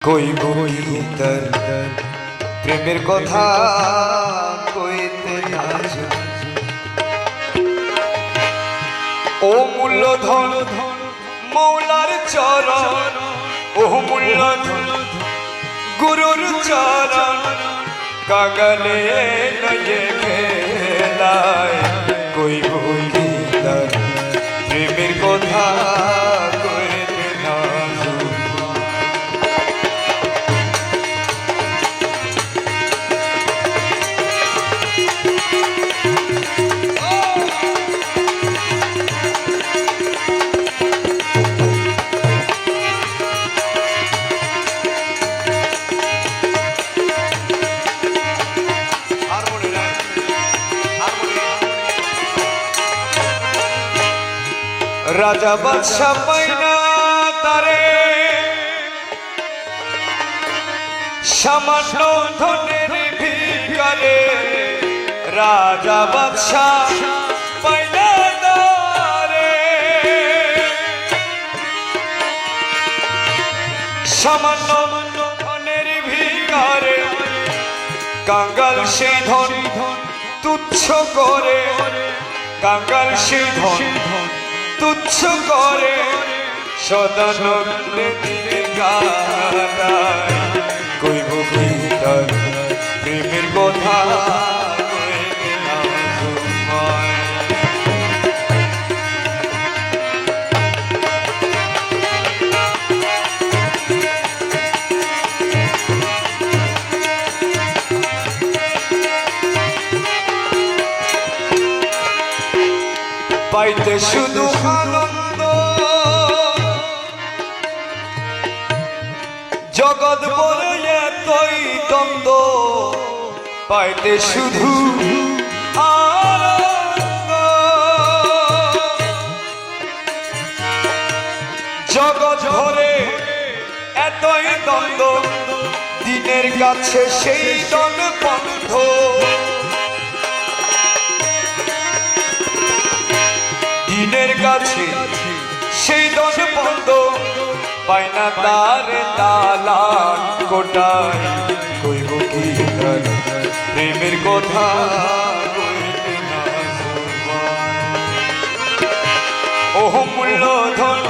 কইব তার প্রেমের কথা কইতে না ও মূল্যধন মৌলার চরণ ও মূল্যধন গুরুর চরণ কাগলে নয়ে খেলায় কইব তার প্রেমের কথা কইতে না রাজা বাদশাহ পাইনা তারে সামান্য ধনের ভিখারে রাজা বাদশাহ পাইনা তারে সামান্য ধনের ভিখারে কাঙ্গাল সেই ধন তুচ্ছ করে কাঙ্গাল সেই ধন তুচ্ছ করে সদানন্দে গায় কইব তার প্রেমের কথা পাইতে শুধু আনন্দ জগৎ বলে এতই দ্বন্দ্ব পাইতে শুধু আনন্দ জগৎ ভরে এতই দ্বন্দ্ব দিনের কাছে সেই দ্বন্দ্ব বন্ধ দিনের কাছে সেই দশ বন্ধ পায় না তার তালান কোটায় কইব কি তার প্রেমের কথা কইতে না ওহ মূল্যধন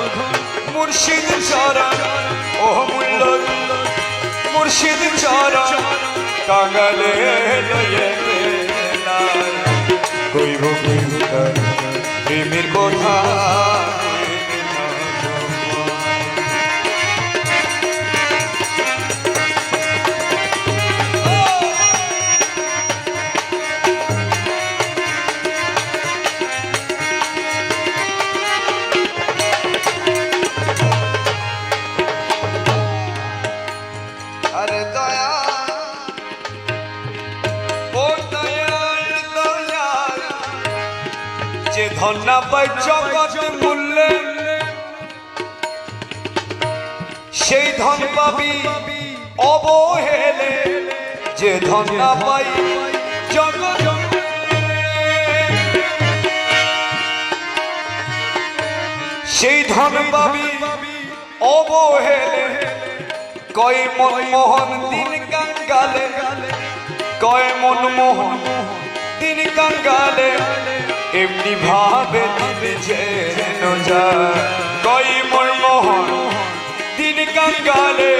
মুর্শিদ চরণ ওহ মূল্যধন মুর্শিদ চরণ কাঙ্গালে লয়ে কইব কি তার প্রেমের কথা আরে দয়া যে ধন না পাই জগৎ মূল্যে সেই ধন পাবি অবহেলে যে ধন না পাই জগৎ সেই ধন পাবি অবহেলে কয় মনমোহন দিন কাঙ্গালে কয় মনমোহন দিন কাঙ্গালে এমনি ভাবে দিন যেন যায় কয় মনমোহন দিন কাঙ্গালে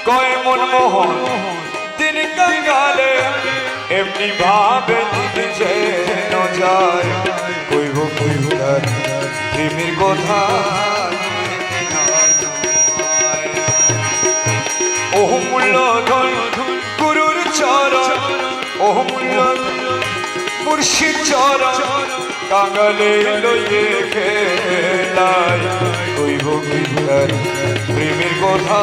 কয় মনমোহন দিন কাঙ্গালে এমনি ভাবে দিন যেন যায় কইব তার প্রেমের কথা ওহ মূল্যধন গুরুর চরণ ওহ মূল্যধন মুর্শিদ চরণ কাঙ্গালে লইয়ে খেলায় কইব তার প্রেমের কথা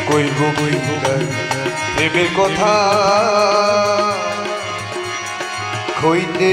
কইব তার প্রেমের কথা কইতে